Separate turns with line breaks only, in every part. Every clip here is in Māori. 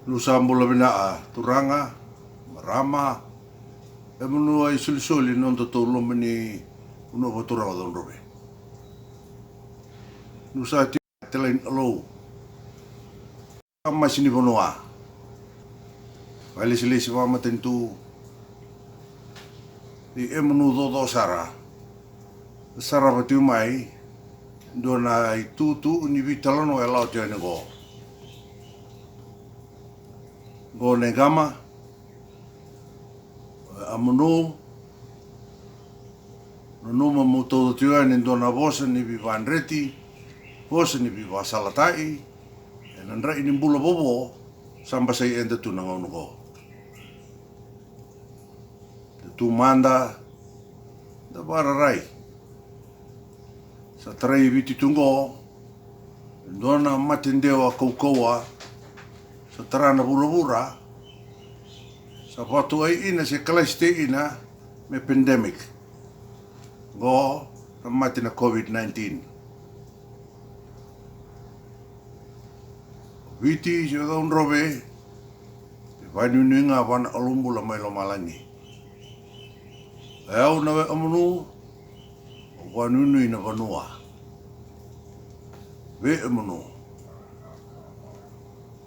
Lusambula bina turanga, marama, e munu ai sulisuli non to tolo mani uno votura don robe. Nusa ti telain alo. Amma sini bonua. Wale sili si mama tentu di e munu do sara. Sara batiu mai dona i tutu ni vitalono e lao te go. Go negama amono no mo todo tua ni dona vosa ni vivan reti vosa ni viva salatai e nan rai ni bula bobo samba sai enda tu nang ono go tu manda da bara rai sa trai viti tungo dona matendewa koukoua sa tarana bura-bura sa watu ai ina se kalaiste ina me pandemic go na mati na COVID-19 viti se daun robe vai nuninga wan alumbula mai lo malangi au na amunu wa nunu ina vanua ve amunu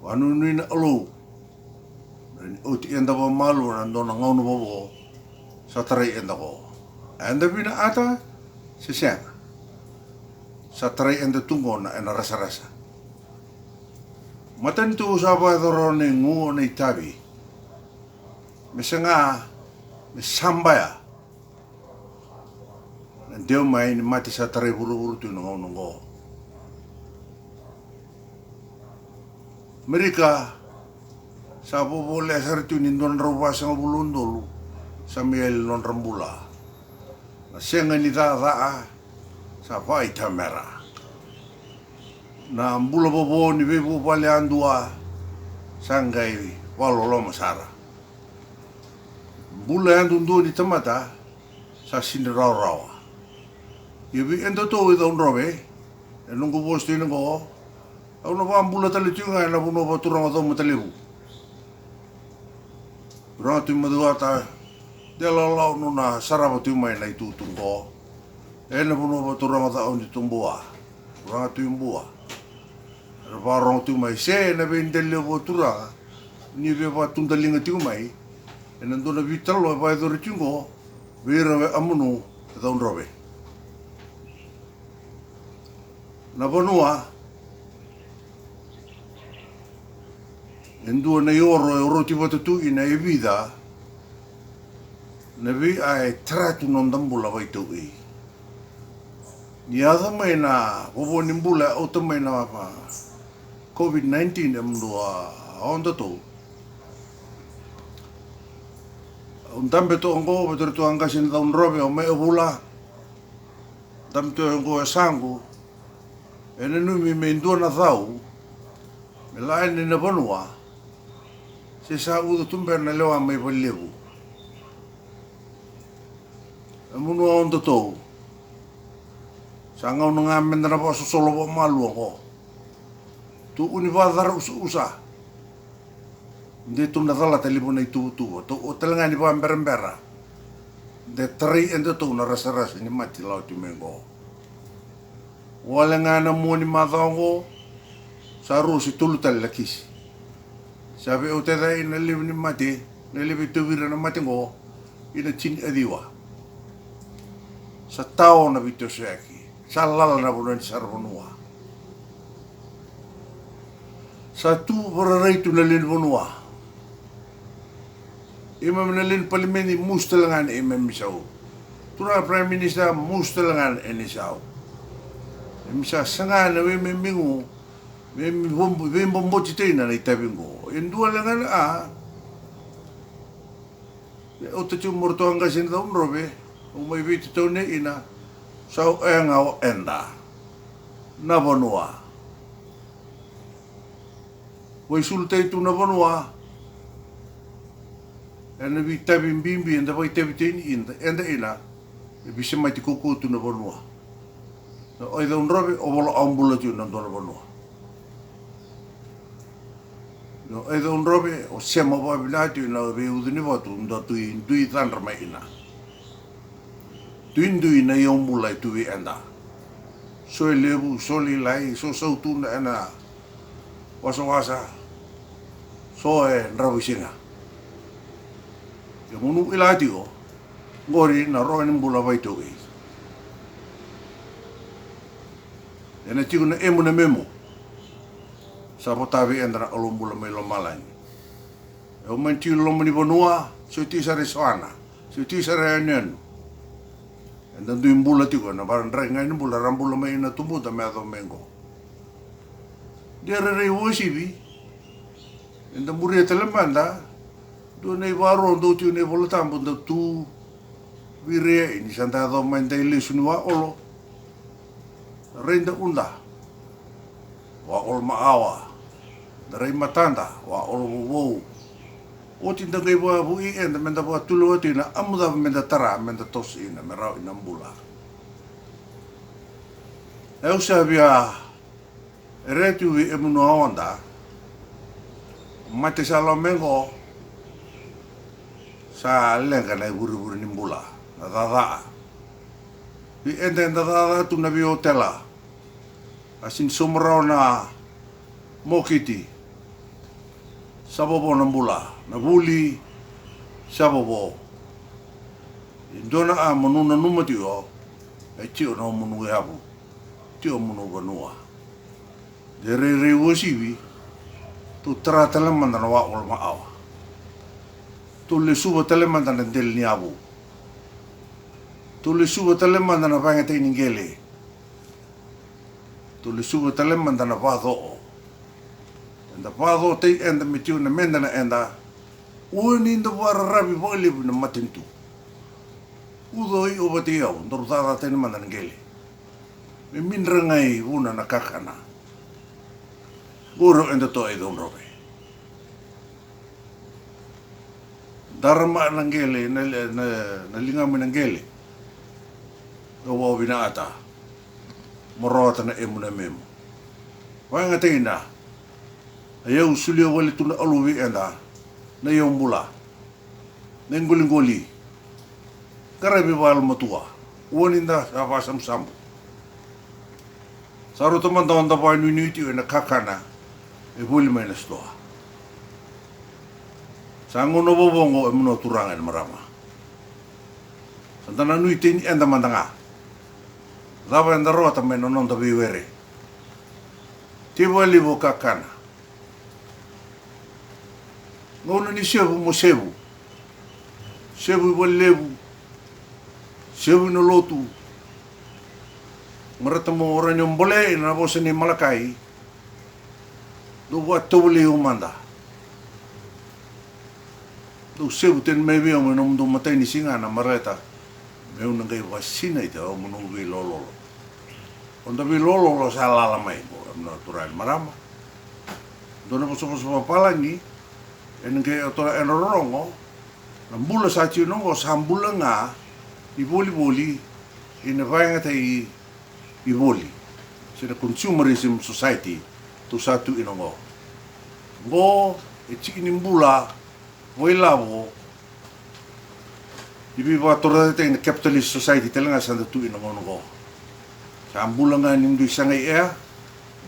wanu nui na alu o ti enda wa malu na dona ngaunu bobo sa tarai enda ko enda bina ata se siang sa tarai enda tungo na ena rasa-rasa matan tu usaba doro ni ngu na itabi mesenga me sambaya na deo mai ni mati sa tarai buru-buru tu na ngaunu ngo mereka sa boleh sertu ni don roba sang bulundulu Samuel non rambula na senga ni da sa pai tamera na ambula bobo ni bebu pale andua sangai walolo masara bula andu di tamata sa sindraw yebi endo to don robe enungu posto ni go au no va ambula tali tunga na buno batura ngo mo taliru ratu maduata de la no na saraba tu mai na itu tungo na buno batura ngo ta on tumbua ratu mbua raro tu mai se na vendele batura ni ve va tundalinga tu mai na ndona vitalo va do tungo vera amuno don robe na bonua Endua na oro ti wata tu ina e vida na vi ai tratu non dambula vai tu i ni ada mai na bobo nimbula o to mai na COVID-19 emdua onda tu tambe to ngo betul tu angka sin taun robe o mai bula tam tu ngo sangu ene nu mi mendua na thau me lain na bonua se sa udo tumber na lewa mai valeu amuno onda to sanga unga mendra ba solo ba malu ko tu univadar usa de tu na dala telefona tu to o telanga ni ba mbera de tri endo to na rasa ni mati la tu mengo wala nga na mo ni madongo sa rusi tulutal lakis sabi o te dai na live ni mati na live tu vira na mati ngo ina chin adiwa sa tao na bito seki sa lala na bulan sarbonua sa tu bararai tu na lin bonua imam na lin palimeni mustalangan imam misau tu na prime minister mustalangan enisau misa sanga na we mingu Vem bombo tena na itabingo. Endua langan o te tu morto anga sin da un robe. O mai viti tau ne ina. Sau enga o enda. Na bonua. Wai sultai tu na bonua. Ena vi tabim bimbi enda vai tabi teni enda ina. E bisa mai ti koko tu na bonua. O da un robe o bola ambula tu na bonua. No e don robe o sema wa bilatu na ve udini watu ndo tui tandra mai ina. Tuindui na iong mulai tui enda. So e lebu soli lai so sautuna ena wasa so e rawisinga. Yo munu ilati o ngori na roa ni mbula vai tui. Ena tiku na emu na memo. Sa potavi endra olombula mai lo malani. E o mai tiu lo mani bonua, so tisare soana, so tisare anenu. Enda du imbula tiku na baran rai ngai mbula rambula mai na tumuta me ado mengo. Dia rei wosibi. Enda muria telemanda, do nei waro do tiu nei volatambo da tu vire ini santa do mai dai lesunua olo. Renda unda. Wa ol maawa. Darai matanda wa ol wo. O tinda ngai wa bui enda menda wa tulu tina amuda menda tara menda tos ina merau ina mbula. Eu sabia retu vi emuno onda. Mate salomengo sa lenga na buru ni mbula. Dada. Vi enda dada tu na vi hotela. Asin somrao na mokiti. Sabobo na mbula, na buli, sabobo. Indona a manuna numa tio, e tio na munu e abu, tio munu ganua. De re wasibi, tu tra telemanda na wa olma awa. Tu le suba telemanda na del ni abu. Tu le suba telemanda na vanga te ningele. Tu le suba telemanda na vatho. Enda pado te enda mitiu na menda na enda uni nda wara rabi voli na matintu udoi o bati au ndoru tada tene manda ngeli me minra ngai una na kakana guru enda to e don robe dharma na ngeli na linga me ngeli o wa bina ata morota na emuna memo wanga teina ayau sulio wale tuna aluwi enda na iong mula nengoli karabi wal matua uaninda sa sambu saro teman tahun tapa nuiti ena kakana e huli mai na stoa sangono bobongo e muno turangan marama santana nuiti ni enda mandanga dava enda rota me non tabi were tiwali bo kakana ngono ni sebu mo sebu walebu sebu no lotu marata mo orang yang boleh na bosa ni Malakai do buat tole umanda do sebu ten me veo mo no matai ni singa na marata me una ngai wasina ita o mo vi lolo onda vi lolo lo sala la mai bo no turan marama do na bosa palangi enke otora enorongo na mbula sa tinongo sambula nga i boli ina vai ngata i boli sina consumerism society tu satu inongo go e chini mbula voi lavo i biwa tora te in capitalist society telanga sanda tu inongo ngo sambula nga nindu sangai e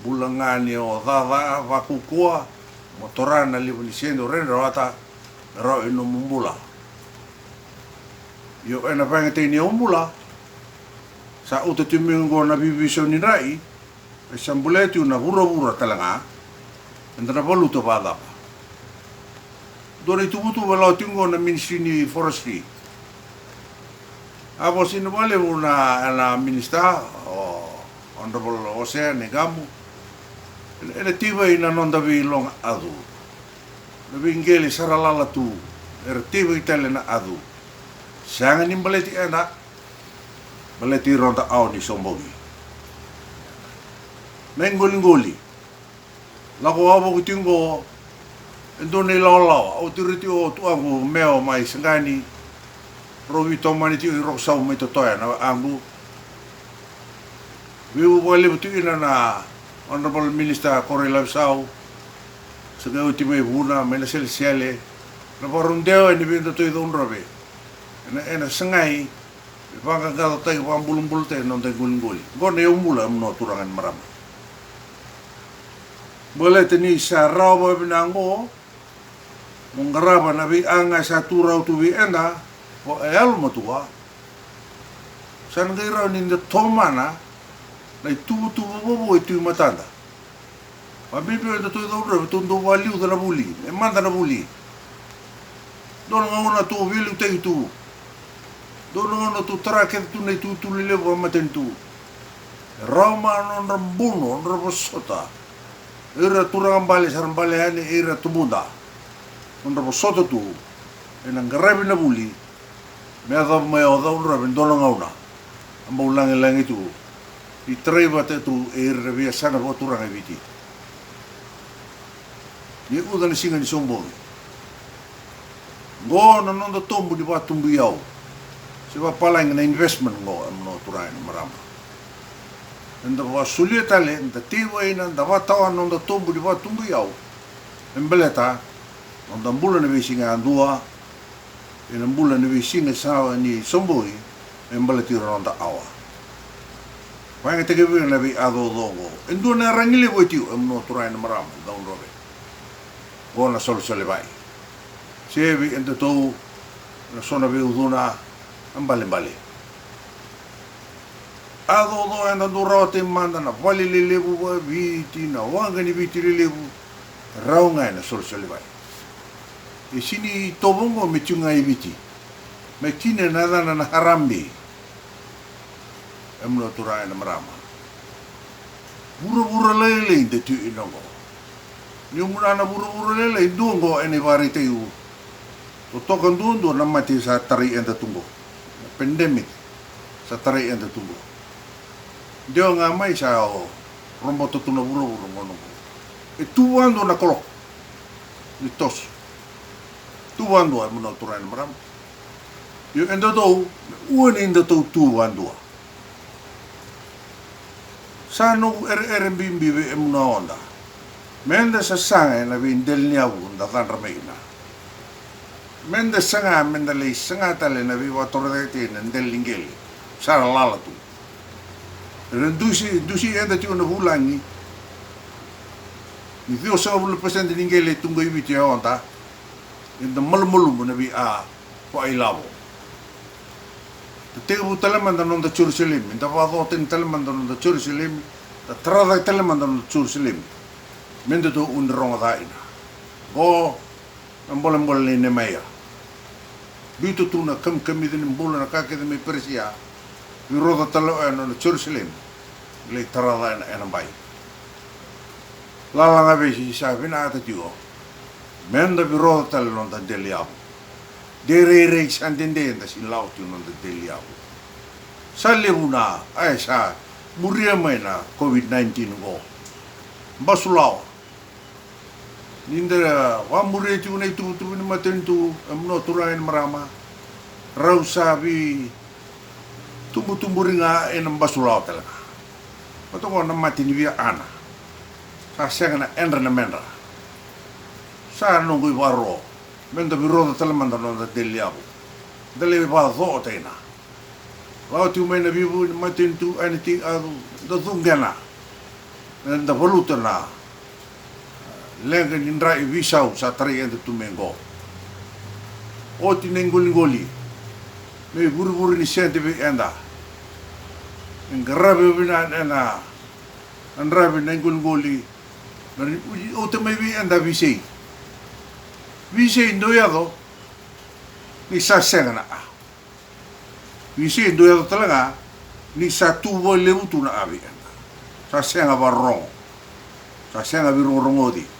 bulanga ni o dada vakukua motorana li diciendo rendo ata ro ino mumbula yo ena vanga te ni mumbula sa uta timingo na bibiso ni rai e sambuleti una burra talanga endra voluto bada dore tubutu wala tingo na ministry ni forestry abo sino vale una ministra o honorable Oceane Gamu ele tiba ina non davi long adu na vingeli saralala tu tiba itale na adu sanga ni baleti ena baleti ronda au ni sombogi mengoli lago abo kutingo endone lala o tiriti o tuangu meo mai sangani rovi tomani ti roksau mai totoya na angu viu wale butu ina na Honorable Minister Corey Lavsau Sanga uti mai buna mena sel sele. Na parundeo ni binda to idon rabe. Ena sangai panga galo tai pambulum bulte non te gulunguli. Gone umula mno turangan maram. Boleh teni sa rawa binango monggaraba na bi anga sa turau tu bi ena po el motua. San ngira ni de tomana na tu bobo itu matanda. Pabibi da tu do ro tu do valiu da buli. E manda na buli. Don ngona tu vilu te tu. Don ngona tu tra ke tu nei tu le wa matentu. Roma non rambuno non robosota. Era turang bale sarambale ane era tumunda. Non robosota tu. E nang grabe na buli. Me ada me oda un rabe don ngona. Amba ulang lang itu. I treva te tu era via sana bo turang eviti. Ni uda ni singa ni sombo. Go na non da tombu di batumbu yau. Se va palang na investment go amno turai marama. Enda wa sulieta le nda tiwa ina nda wa tawa non da tombu di batumbu yau. Embeleta non da mbula na visinga andua. Ina mbula na visinga sawa ni sombo i embeleti ronda awa. Wanga te kewe na vi ado dogo. Endu na rangile go tiu amno turai marama da un robe. Go na sol vai. Sevi ente tou na sona ve uduna ambale bale. Ado do enda durate manda na vali lebu wa viti na wanga ni viti lebu raunga na sol vai. E sini tobongo me tunga i viti. Me kine nada na harambi. Emno turai na marama. Bura lele de tu inongo. Ni umuna buru lele dungo ene vari teu. Totokan dungo na mati sa tari enda tunggo. Pandemic sa tari enda tunggo. Dio nga mai sa rombo totuna buru ngono. E tuando na kolok. Ni tos. Tuando ay muna turai na maram. Yo enda do uan enda to tuando. Sa no bimbi e muna onda. Menda sa sanga na vindel niya da kan ramena. Menda sanga menda le sanga tale na vi watorete na del lingel. Sara lala tu. Rendusi enda ti ona hulangi. Ni dio sa bulu presente lingel tungo ibiti onda. Inda malmulu na vi a ko ai lavo. Te bu teleman da non da Jerusalem. Inda va do ten teleman da non da Jerusalem. Da trada teleman da non da Jerusalem. Mende tu un ronga daina. Go ambole ne maya. Bitu tu na kam idin mbola na kake de me persia. Vi roda talo no Jerusalem. Le tarada ena bai. La nga vesi sa vina ata tio. Mende vi roda talo no da deliao. De re sandende da sin lau tu no da deliao. Sale una ai sa muria mena COVID-19 go. Basulao. Nindera wa mure tu nei tu ni matentu amno turain marama rau sabi tumbu ringa en basulao talaga patongo na mati ni via ana sa senga na enra na menra sa no gui waro menda biro da talamanda no da deliabo dele ba zo tena wa tu mena vivu ni matentu aniti adu da zungana da volutana lenga nindra i visau sa tari ente tumengo. O tinengoli me buru ni sente be enda. Ngrabe bina ena. Ngrabe nengoli. O te me be enda visei. Visei ndoyado ni sa sengana. Visei ndoyado talaga ni sa tuvo lebutu na abi enda. Sa senga barrong. Sa senga birongorongodi.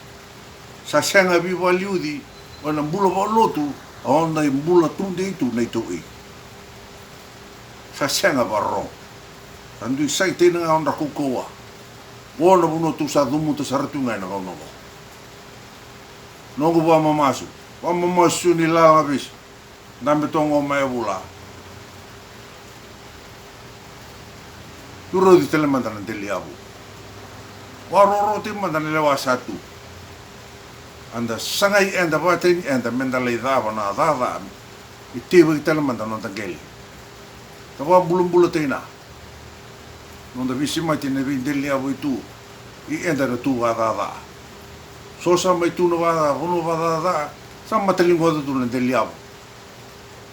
Sa senga vi valiudi ona mbula lotu onda mbula tunde itu nei toi sa senga barro andu sai tena onda kokoa ona buno tu sa dumu tu saratunga na gono no go mamasu ni la abis nambe tongo mai bula turo di telemanda na deliabu waroro te mandana lewa satu. Endo tongo mai bula. Turo di telemanda na deliabu. Waroro te mandana lewa satu. Endo tongo mai bula. Turo di telemanda na deliabu. Waroro te mandana lewa satu. Endo tongo mai bula. Turo di telemanda na deliabu. Waroro te mandana lewa satu. anda sangai enda vaten enda mendalai dava na dava I tewa I tala manda non tangeli tawa bulum teina non da visi mai tine vindeli avu I tu I enda na tu dava so sa mai tu no va hono va dava sa matalingo tu na deli avu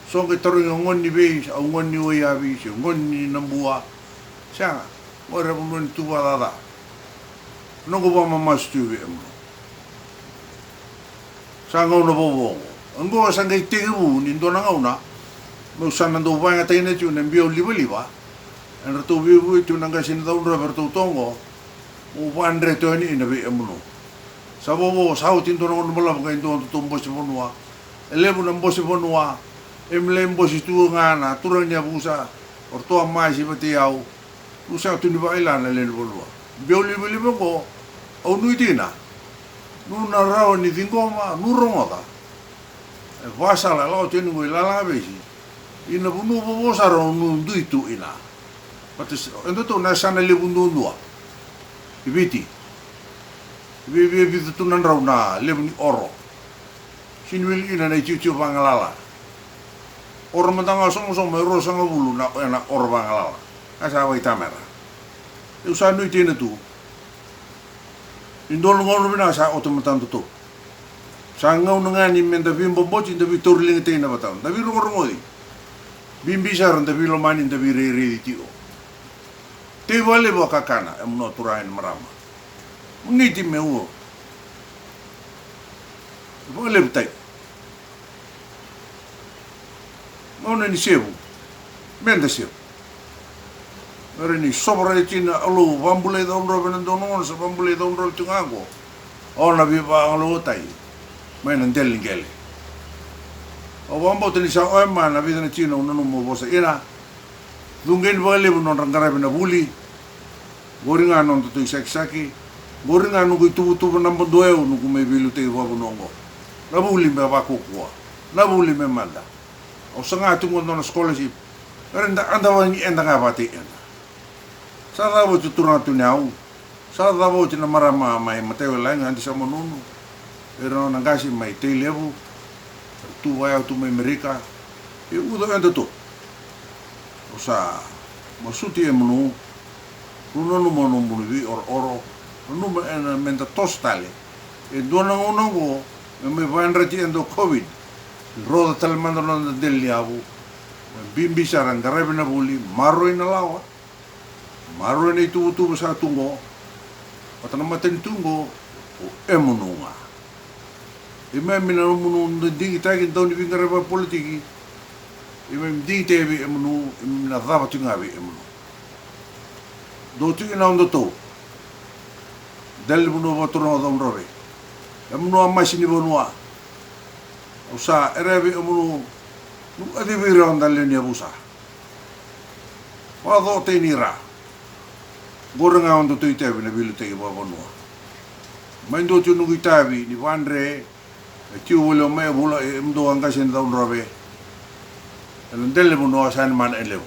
so ke toru ngoni be au ngoni o ia vi ngoni na bua sa ora bulun tu va dava no go va mama stu sa ngau na bobo ngo sa ngai te u ni ndona ngau na mo sa na do va ngata ine tu na bio liva en rato viu tu na ngai sin da un Roberto Tongo o va andre to ni na be emuno sa bobo sa u tin ndona ngau mola ngai ndo to mbo se bonua elevu na mbo se bonua emle mbo se tu ngana turang ya busa or to mai si pati au usa tu ni va ila na le bonua bio liva ko o nuitina nuna rao ni thingoma nurongoda e vasala lao tenu ngoi lala besi ina bunu bobosaro nu duitu ina patis endo to na sana le bundu nua ibiti ibi tu nan rau na le ni oro sinwil ina na ciu bangalala oro matanga somo ro sanga bulu na oro bangalala asa wa itamera eu sa nu tena tu Indol ngol bina sa otomatam to. Sa ngau ngani men da bimbo bochi da vitor ling te na batam. Da biro ngorngodi. Bimbi sar da biro mani da biro re ti o. Te vale bo kakana em no turain marama. Uniti me o. Vale butai. Ngau ni sebu. Men da sebu. Ora ni sobra de China alo vambule da unro ben donon sa vambule da unro tungago ona viva alo tai men ndelingele o vambo teni sa o ma na vida na China uno no mo bosa era dungen vale non rangara ben buli goringa non to saki goringa no tu na mbodo eu no me bilu te wa bonongo na buli me va kokua na buli me manda o sanga tu mo no scholarship anda wangi enda ngabati enda sa davo tu turatu nyau sa davo tu na marama mai mateo lain anti sa monunu era na gasi mai te levu tu vai tu mai Amerika e udo anda to o sa masuti e monu uno no mono vi oro no me menta tostale e dona uno go me van retiendo covid roda tal mando no del liavu bimbi sarang garabena buli marro ina lawa Maro ni tu sa tungo. Patana maten tungo o emununga. Ime mina munu ndi tagi tau ni vingara ba politiki. Ime ndi tevi emunu na dava tunga vi emunu. Do tu ina ondo to. Del munu ba tono da unrove. Emunu amma sini bonua. Usa erevi emunu nu adivira ondalle ni abusa. Wa do te nira. Gorenga ondo tu itavi na bilu te wa bonua. Maindo tu nu itavi ni vandre e tiu wolo me bula e mdo anga sen da unrove. Elendele mo no asan man elevo.